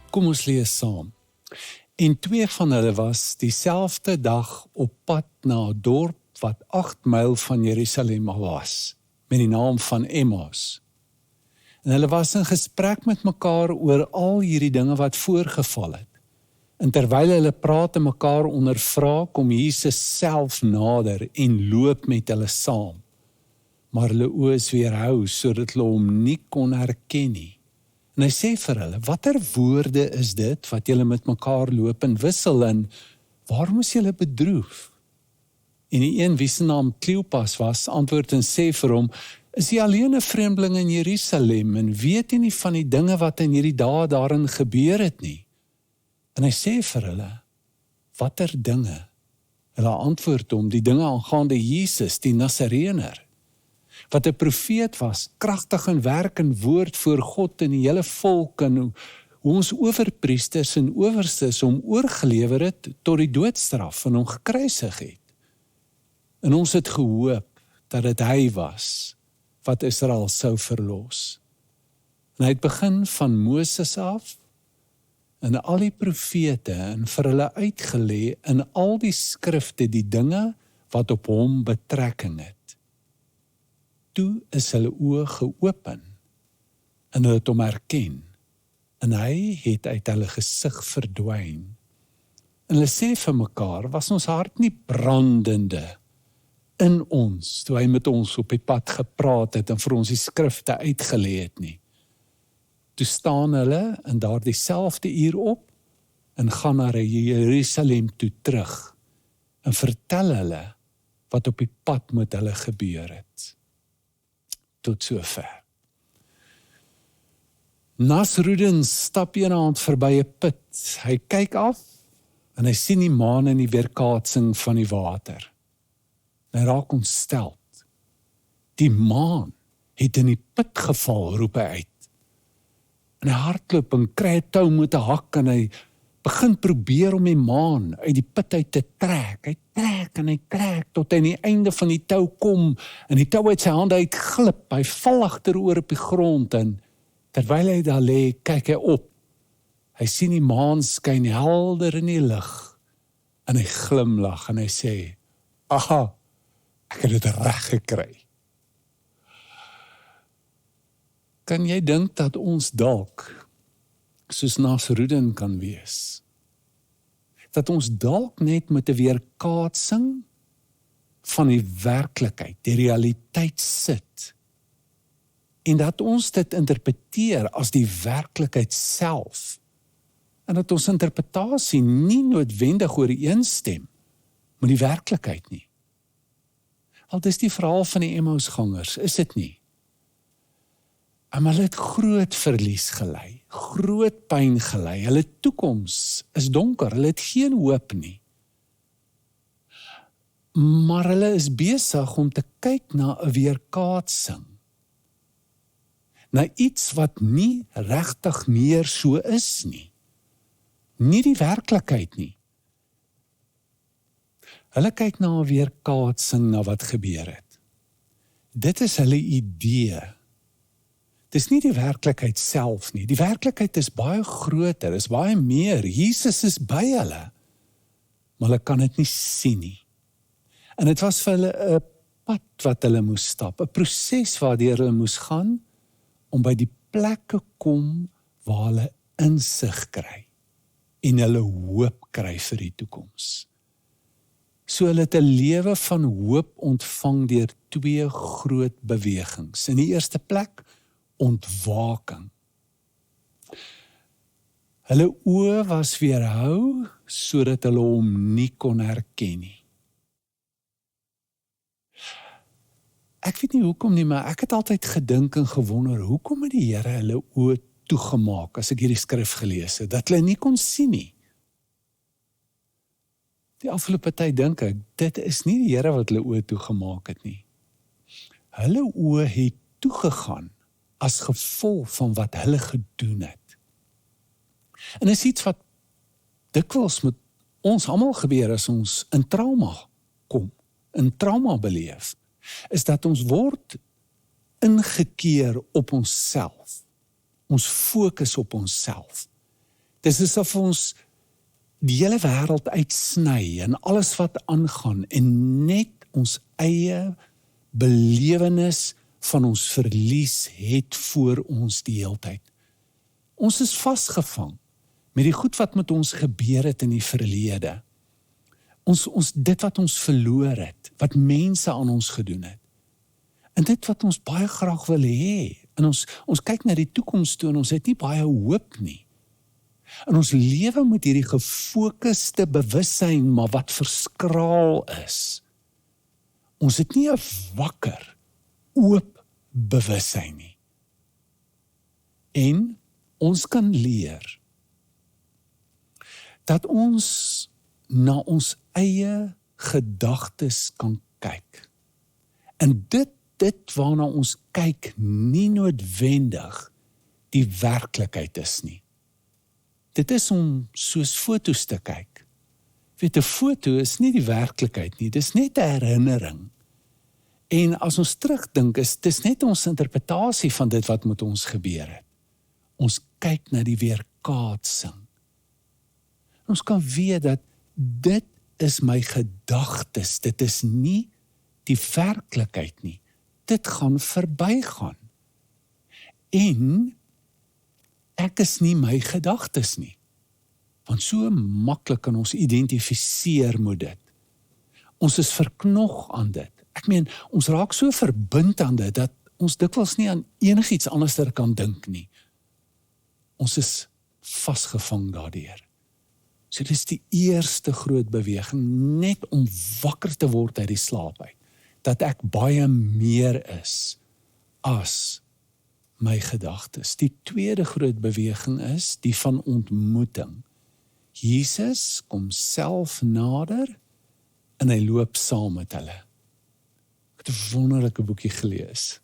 Kom ons lees saam. En 2 van hulle was dieselfde dag op pad na 'n dorp wat 8 myl van Jerusalem was, met die naam van Emmaus. En hulle was in gesprek met mekaar oor al hierdie dinge wat voorgeval het. En terwyl hulle praat en mekaar ondervra, kom Jesus self nader en loop met hulle saam. Maar hulle oë is weerhou, sodat hulle hom nie kon herken nie. En hy sê vir hulle, watter woorde is dit wat julle met mekaar loop en wissel en waarom is julle bedroef? En die een wie se naam Kleopas was, antwoord en sê vir hom, is jy alleen 'n vreemdeling in Jerusalem en weet jy nie van die dinge wat in hierdie dae daarin gebeur het nie? En hy sê vir hulle, watter dinge? Hulle antwoord hom, die dinge aangaande Jesus, die Nasareëner, wat 'n profeet was, kragtig in werk en woord voor God en die hele volk, en hoe ons owerpriesters en owerstes hom oorgelewer het tot die doodstraf en hom gekruisig het. En ons het gehoop dat dit hy was wat Israel sou verlos. En hy het begin van Moses af en al die profete en vir hulle uitgelê in al die skrifte die dinge wat op hom betrekking het. Toe is hulle oë geopen en hulle het hom herken en hy het uit hulle gesig verdwyn. En hulle sê vir mekaar, was ons hart nie brandende in ons, toe hy met ons op die pad gepraat het en vir ons die skrifte uitgelê het nie. Toe staan hulle in daardie selfde uur op en gaan na Jerusalem toe terug en vertel hulle wat op die pad met hulle gebeur het. Tot sover. Nasrudin stap eendag verby 'n put. Hy kyk af en hy sien die maan in die weerkaatsing van die water. Hy raak ontsteld. Die maan het in die put geval, roep hy uit. En hy hardloop en kry 'n tou met 'n hak en hy begin probeer om die maan uit die put uit te trek. Hy trek en hy trek tot hy aan die einde van die tou kom en die tou uit sy hande uitglip. Hy val agteroor op die grond en terwyl hy daar lê, kyk hy op. Hy sien die maan skyn helder in die lig en hy glimlag en hy sê, aha, ek het dit reg gekry. Kan jy dink dat ons dalk soos Nasrudin kan wees? Dat ons dalk net met 'n weerkaatsing van die werklikheid, die realiteit sit, en dat ons dit interpreteer as die werklikheid self, en dat ons interpretasie nie noodwendig ooreenstem met die werklikheid nie. Al dis die verhaal van die Emmausgangers, is dit nie? Maar hulle het groot verlies gelei, groot pyn gelei, hulle toekoms is donker, hulle het geen hoop nie. Maar hulle is besig om te kyk na 'n weerkaatsing, na iets wat nie regtig meer so is nie, nie die werklikheid nie. Hulle kyk na 'n weerkaatsing na wat gebeur het. Dit is hulle idee. Dis nie die werklikheid self nie. Die werklikheid is baie groter, is baie meer. Jesus is by hulle, maar hulle kan dit nie sien nie. En dit was vir hulle 'n pad wat hulle moes stap, 'n proses waardeur hulle moes gaan om by die plekke kom waar hulle insig kry en hulle hoop kry vir die toekoms. So hulle het 'n lewe van hoop ontvang deur 2 groot bewegings. In die eerste plek, ontwaking. Hulle oë was weerhou sodat hulle hom nie kon herken nie. Ek weet nie hoekom nie, maar ek het altyd gedink en gewonder, hoekom het die Here hulle oë toegemaak as ek hierdie skrif gelees het, dat hulle nie kon sien nie. Die afgelope tyd dink ek, dit is nie die Here wat hulle oë toegemaak het nie. Hulle oë het toegegaan as gevolg van wat hulle gedoen het. En is iets wat dikwels met ons almal gebeur as ons in trauma kom, in trauma beleef, is dat ons word ingekeer op onsself. Ons fokus op onsself. Dis asof ons die hele wêreld uitsny en alles wat aangaan en net ons eie belewenis van ons verlies het voor ons die heeltyd. Ons is vasgevang met die goed wat met ons gebeur het in die verlede. Dit wat ons verloor het, wat mense aan ons gedoen het. En dit wat ons baie graag wil hê. En ons kyk na die toekoms toe en ons het nie baie hoop nie. En ons lewe met hierdie gefokuste bewussyn, maar wat verskraal is. Ons het nie 'n wakker, oop bewussyn nie. En ons kan leer dat ons na ons eie gedagtes kan kyk. En dit waarna ons kyk nie noodwendig die werklikheid is nie. Dit is om soos foto's te kyk. Weet, 'n foto is nie die werklikheid nie, dis net 'n herinnering. En as ons terugdink, dis net ons interpretasie van dit wat met ons gebeur het. Ons kyk na die weerkaatsing. Ons kan weet dat dit is my gedagtes, dit is nie die werklikheid nie. Dit gaan verbygaan. En ek is nie my gedagtes nie. Want so maklik kan ons identifiseer met dit. Ons is verknog aan dit. Ek meen, ons raak so verbind aan dit, dat ons dikwels nie aan enigiets anders kan dink nie. Ons is vasgevang daardeur. So dit is die eerste groot beweging, net om wakker te word uit die slaap uit. Dat ek baie meer is as my gedagtes. Die tweede groot beweging is die van ontmoeting. Jesus kom self nader en hy loop saam met hulle. Ek het 'n wonderlike boekie gelees.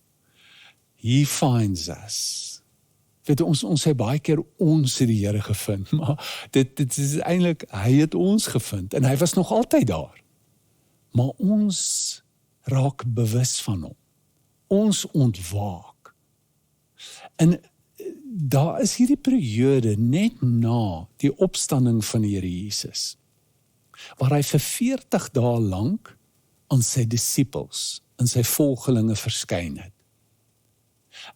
He finds us. Weet ons sê baie keer ons het die Here gevind, maar dit is eintlik hy het ons gevind en hy was nog altyd daar. Maar ons raak bewus van hom. Ons ontwaak. En daar is hierdie periode net na die opstanding van die Here Jesus, waar hy vir 40 dae lank aan sy disippels en sy volgelinge verskyn het.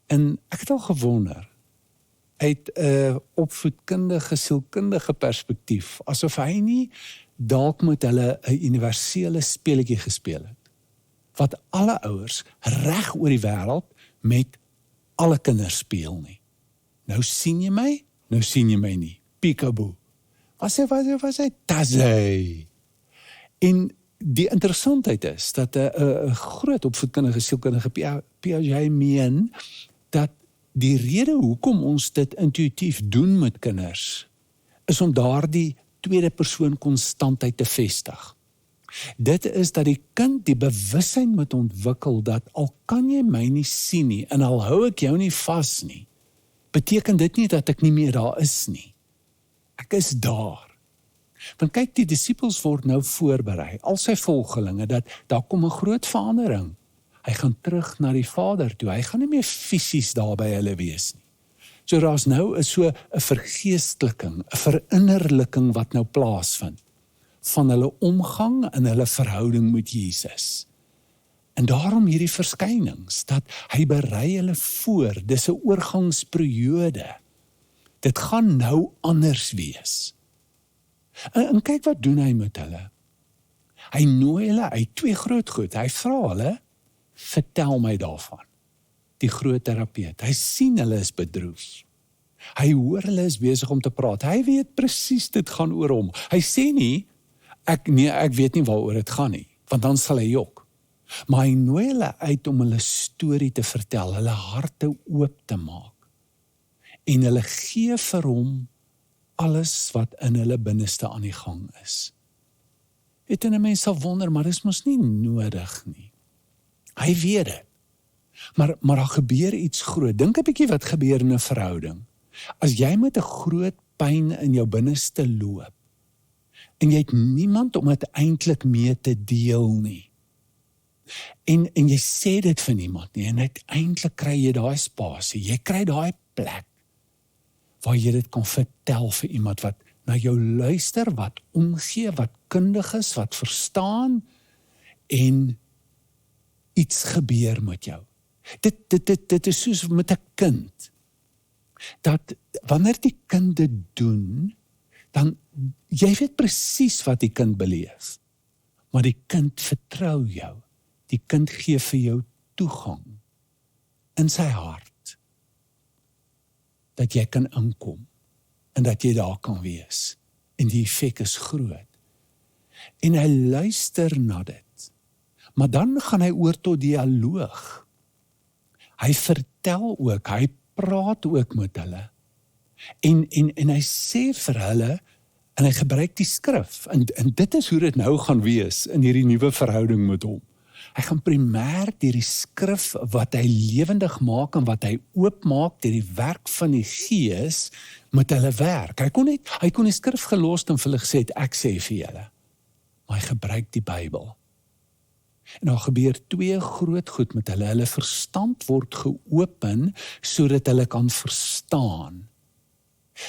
En ek het al gewonder, uit 'n opvoedkundige, sielkundige perspektief, asof hy nie dalk met hulle 'n universele speletjie gespeel het, wat alle ouers reg oor die wêreld met alle kinders speel nie. Nou sien jy my, nou sien jy my nie. Peekaboo. Was hy? Tazzy. En die interessantheid is, dat 'n groot opvoedkundige, sielkundige Piaget meen, dat die rede hoekom ons dit intuïtief doen met kinders, is om daardie tweede persoon konstantheid te vestig. Dit is dat die kind die bewussyn moet ontwikkel, dat al kan jy my nie sien nie, en al hou ek jou nie vas nie, beteken dit nie dat ek nie meer daar is nie. Ek is daar. Want kyk, die disippels word nou voorberei, al sy volgelinge, dat daar kom 'n groot verandering. Hy gaan terug na die Vader toe, hy gaan nie meer fisies daar by hulle wees nie. So daar's nou so 'n vergeesteliking, 'n verinnerliking wat nou plaasvind, van hulle omgang en hulle verhouding met Jesus. En daarom hierdie verskynings, dat hy berei hulle voor, dis 'n oorgangsperiode. Dit gaan nou anders wees. En kyk wat doen hy met hulle. Hy nooi hulle uit, 2 groot goed. Hy vra hulle, vertel my daarvan. Die groot terapeut. Hy sien hulle is bedroef. Hy hoor hulle is besig om te praat. Hy weet presies dit gaan oor hom. Hy sê nie, ek weet nie waaroor dit gaan nie, want dan sal hy jok. Maar hy nooi hulle uit om hulle storie te vertel, hulle harte oop te maak. En hulle gee vir hom alles wat in hulle binneste aan die gang is. Het en 'n mens sal wonder, maar dis mos nie nodig nie. Hy weet dit. Maar daar gebeur iets groot. Dink 'n bietjie wat gebeur in 'n verhouding. As jy met 'n groot pyn in jou binneste loop, en jy het niemand om dit eintlik mee te deel nie, en jy sê dit vir niemand nie, en uiteindelik kry jy daai spasie, jy kry daai plek, waar jy dit kan vertel vir iemand wat na jou luister, wat omgee, wat kundig is, wat verstaan, en iets gebeur met jou. Dit is soos met 'n kind, dat wanneer die kind dit doen, dan, jy weet presies wat die kind beleef, maar die kind vertrou jou, die kind gee vir jou toegang in sy hart, dat jy kan inkom, en dat jy daar kan wees, en die effek is groot, en hy luister na dit, maar dan gaan hy oor tot dialoog, hy vertel ook, hy praat ook met hulle, en hy sê vir hulle, en hy gebruik die skrif, en dit is hoe dit nou gaan wees, in hierdie nuwe verhouding met hom. Hy gaan primêr deur die skrif, wat hy lewendig maak, en wat hy oopmaak, deur die werk van die Gees, met hulle werk. Hy kon die skrif gelos en vir hulle gesê het, ek sê vir julle, maar hy gebruik die Bybel. En daar gebeur twee groot goed met hulle. Hulle verstand word geopen, sodat hulle kan verstaan.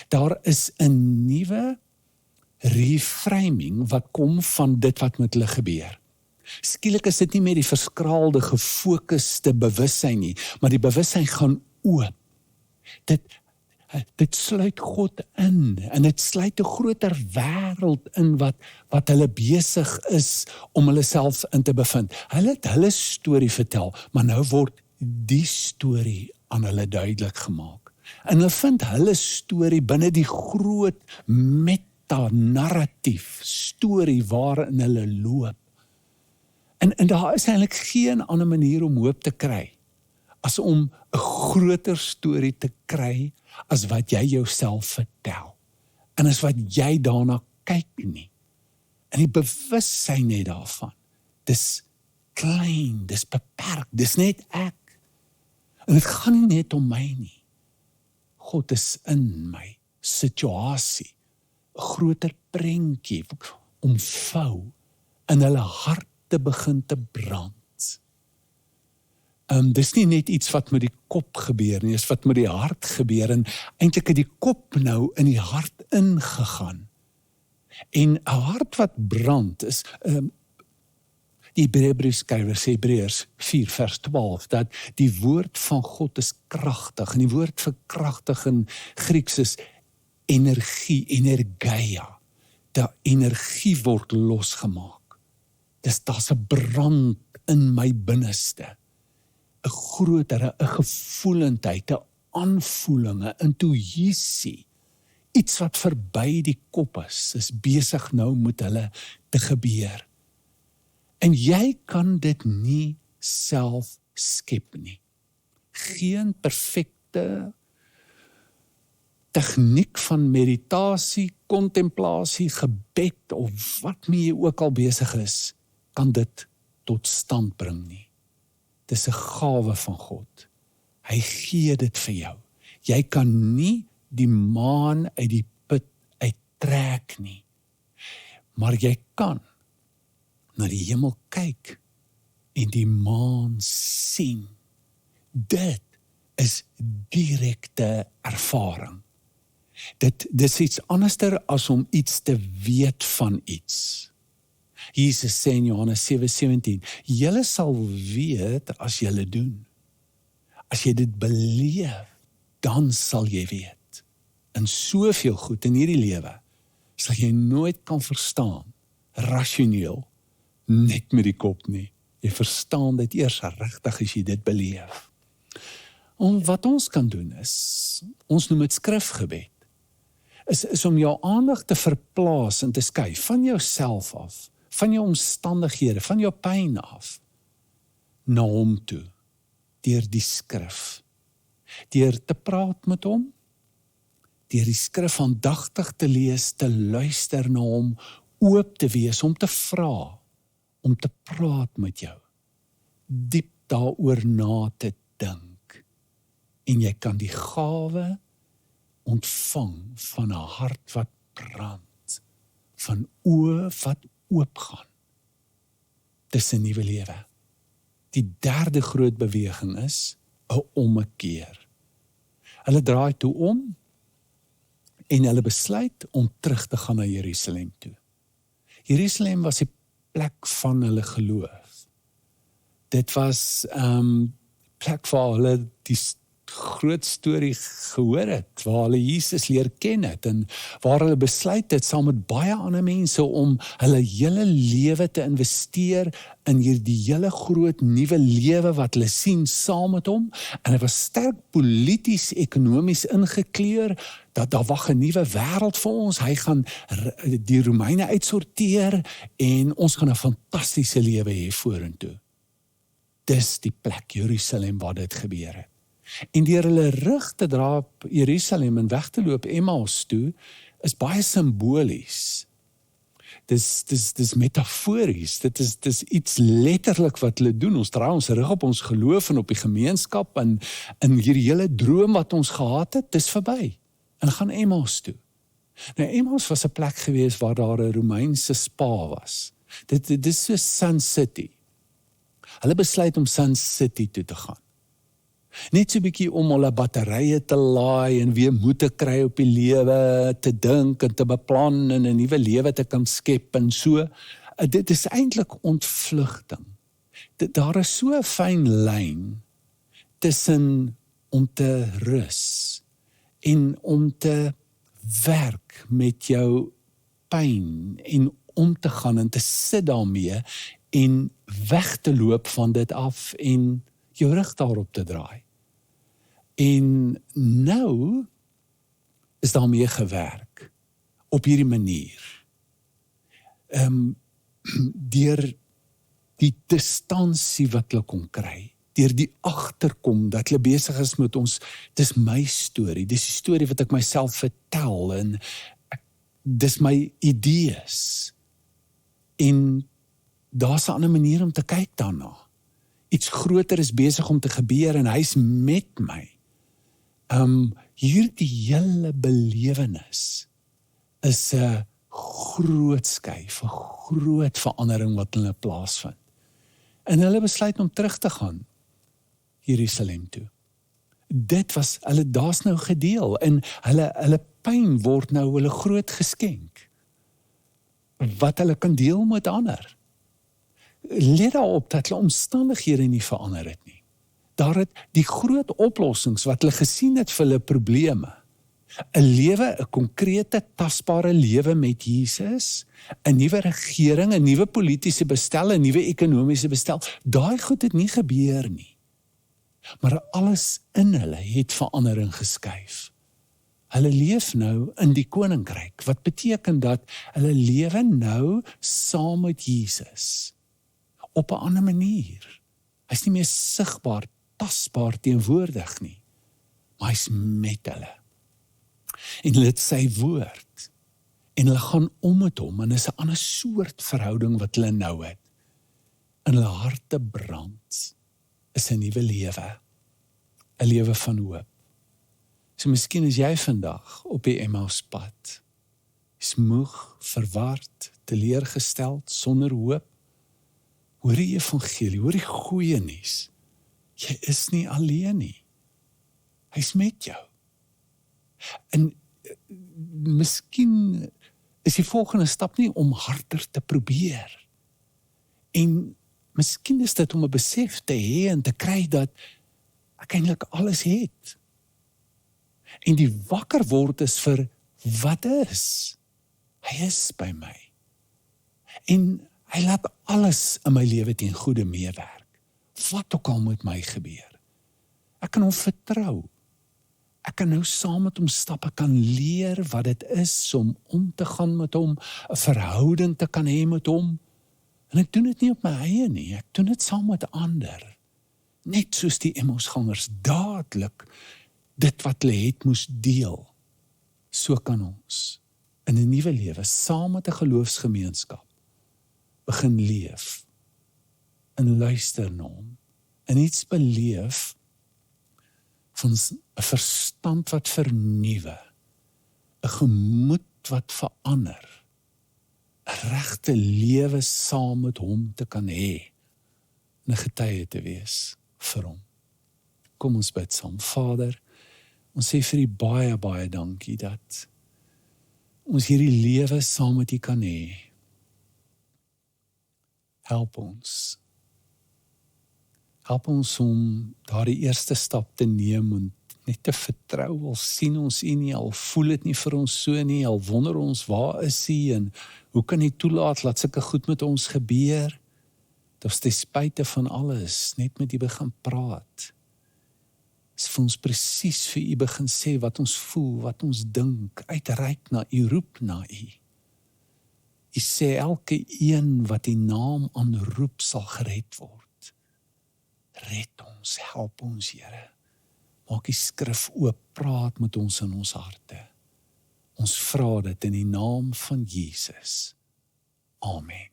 Daar is 'n nuwe reframing wat kom van dit wat met hulle gebeur. Skielik is dit nie meer die verskraalde, gefokuste bewussyn nie, maar die bewussyn gaan oop. Dit sluit God in, en dit sluit 'n groter wêreld in wat hulle besig is om hulle self in te bevind. Hulle het hulle storie vertel, maar nou word die storie aan hulle duidelik gemaak. En hulle vind hulle storie binne die groot meta-narratief storie waarin hulle loop. En daar is eintlik geen ander manier om hoop te kry as om 'n groter storie te kry as wat jy jouself vertel. En as wat jy daarna kyk nie. En die bewussyn net daarvan. Dis klein, dis beperk, dis net ek. En dit gaan nie net om my nie. God is in my situasie. 'n Groter prentjie omvou in hulle harte begin te brand. Dis nie net iets wat met die kop gebeur nie, dis wat met die hart gebeur, en eintlik het die kop nou in die hart ingegaan. En 'n hart wat brand is, die Hebreërskrywer sê Hebreërs 4 vers 12, dat die woord van God is kragtig, en die woord vir kragtig in Grieks is energie, energeia. Die energie word losgemaak. Daar's 'n brand in my binneste. 'n grotere, 'n gevoelendheid, 'n aanvoeling, 'n intuïsie, iets wat verby die kop is besig nou met hulle te gebeur. En jy kan dit nie self skep nie. Geen perfekte tegniek van meditasie, kontemplasie, gebed, of wat mee jy ook al besig is, kan dit tot stand bring nie. Dis 'n gawe van God. Hy gee dit vir jou. Jy kan nie die maan uit die put uittrek nie. Maar jy kan na die hemel kyk en die maan sien. Dit is direkte ervaring. Dis iets anderster as om iets te weet van iets. Jesus sê in Johannes 7:17, julle sal weet as julle doen. As jy dit beleef, dan sal jy weet. In soveel goed in hierdie lewe, sal jy nooit kan verstaan, rasioneel, net met die kop nie. Jy verstaan dit eers regtig as jy dit beleef. Wat ons kan doen is, ons noem dit skrifgebed, is om jou aandag te verplaas en te skuif van jouself af, van jou omstandighede, van jou pyn af, na hom toe, deur die skrif, deur te praat met hom, deur die skrif aandagtig te lees, te luister na hom, oop te wees, om te vra, om te praat met jou, diep daaroor na te dink, en jy kan die gawe ontvang van 'n hart wat brand, van oë wat oopgaan. Dis 'n nuwe lewe. Die derde groot beweging is 'n ommekeer. Hulle draai toe om en hulle besluit om terug te gaan na Jerusalem toe. Jerusalem was die plek van hulle geloof. Dit was plek waar hulle die groot storie gehoor het, waar hulle Jesus leer ken het, en waar hulle besluit het, saam met baie ander mense, om hulle hele lewe te investeer in hierdie hele groot nuwe lewe wat hulle sien saam met hom, en dit was sterk polities, ekonomies ingekleur, dat daar wag 'n nuwe wêreld vir ons, hy gaan die Romeine uitsorteer, en ons gaan 'n fantastiese lewe hê vorentoe. Dis die plek, Jerusalem, waar dit gebeur het. En deur hulle rug te dra op Jerusalem en weg te loop Emmaus toe, is baie simbolies. Dis metafories, dit is iets letterlik wat hulle doen. Ons draai ons rug op ons geloof en op die gemeenskap, en hierdie hele droom wat ons gehad het, dis verby. En gaan Emmaus toe. Nou, Emmaus was 'n plek gewees waar daar 'n Romeinse spa was. Dit is so Sun City. Hulle besluit om Sun City toe te gaan. Net so 'n bietjie om hulle batterye te laai en weer moed te kry op die lewe, te dink en te beplan en 'n nuwe lewe te kan skep en so. Dit is eintlik ontvlugting. Daar is so 'n fyn lyn tussen om te rus en om te werk met jou pyn en om te gaan en te sit daarmee en weg te loop van dit af en jou rug daarop te draai. En nou is daarmee gewerk op hierdie manier. Deur die distansie wat hulle kon kry, deur die agterkom dat hulle besig is met ons, dis my storie, dis die storie wat ek myself vertel, en dis my idees. En daar's 'n ander manier om te kyk daarna. Iets groter is besig om te gebeur en hy's met my. Hierdie hele belewenis is 'n groot skuif, 'n groot verandering wat hulle plaasvind. En hulle besluit om terug te gaan Jerusalem toe. Dit was, daar's nou gedeel, en hulle pyn word nou hulle groot geskenk, wat hulle kan deel met ander. Let daarop dat hulle omstandighede nie verander het nie. Daar het die groot oplossings wat hulle gesien het vir hulle probleme. 'n lewe, 'n konkrete, tasbare lewe met Jesus, 'n nuwe regering, 'n nuwe politiese bestel, 'n nuwe ekonomiese bestel. Daai goed het nie gebeur nie. Maar alles in hulle het verandering geskuif. Hulle leef nou in die koninkryk, wat beteken dat hulle lewe nou saam met Jesus. Op 'n ander manier. Hy's nie meer sigbaar, tasbaar teenwoordig nie, maar hy's met hulle. En hulle het sy woord, en hulle gaan om met hom, en is 'n ander soort verhouding wat hulle nou het. In hulle harte brand, is 'n nuwe lewe, 'n lewe van hoop. So miskien is jy vandag op die Emmauspad, is moeg, verward, teleurgesteld, sonder hoop. Hoor die evangelie, hoor die goeie nuus. Jy is nie alleen nie. Hy's met jou. En miskien is die volgende stap nie om harder te probeer. En miskien is dit om 'n besef te hê en te kry dat ek eintlik alles het. En die wakker word is vir wat is. Hy is by my. En hy laat alles in my lewe ten goeie meewerk. Wat ook al met my gebeur. Ek kan hom vertrou. Ek kan nou saam met hom stap, ek kan leer wat dit is om te gaan met hom, 'n verhouding te kan hê met hom. En ek doen dit nie op my eie nie, ek doen dit saam met ander. Net soos die Emmausgangers dadelik dit wat hulle het moes deel. So kan ons in 'n nuwe lewe saam met 'n geloofsgemeenskap begin leef en luister na hom en iets beleef van 'n verstand wat vernuwe, 'n gemoed wat verander, 'n regte lewe saam met hom te kan hê, 'n getuie te wees vir hom. Kom ons bid saam. Vader, ons sê vir U baie, baie dankie dat ons hierdie lewe saam met U kan hê. Help ons. Help ons om daardie eerste stap te neem en net te vertrou, al sien ons U nie, al voel dit nie vir ons so nie, al wonder ons waar is U en hoe kan U toelaat laat sulke goed met ons gebeur? Dat ons ten spyte van alles net met U begin praat. Is vir ons presies vir U begin sê wat ons voel, wat ons dink, uitreik na U, roep na U. U sê elke een wat U naam aanroep sal gered word. Red ons, help ons, Here. Maak die skrif oop, praat met ons in ons harte. Ons vra dit in die naam van Jesus. Amen.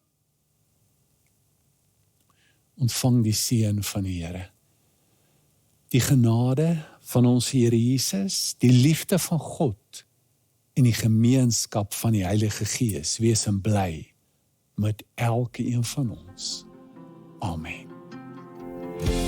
Ontvang die seën van die Here. Die genade van ons Here Jesus, die liefde van God en die gemeenskap van die Heilige Gees wees en bly met elke een van ons. Amen.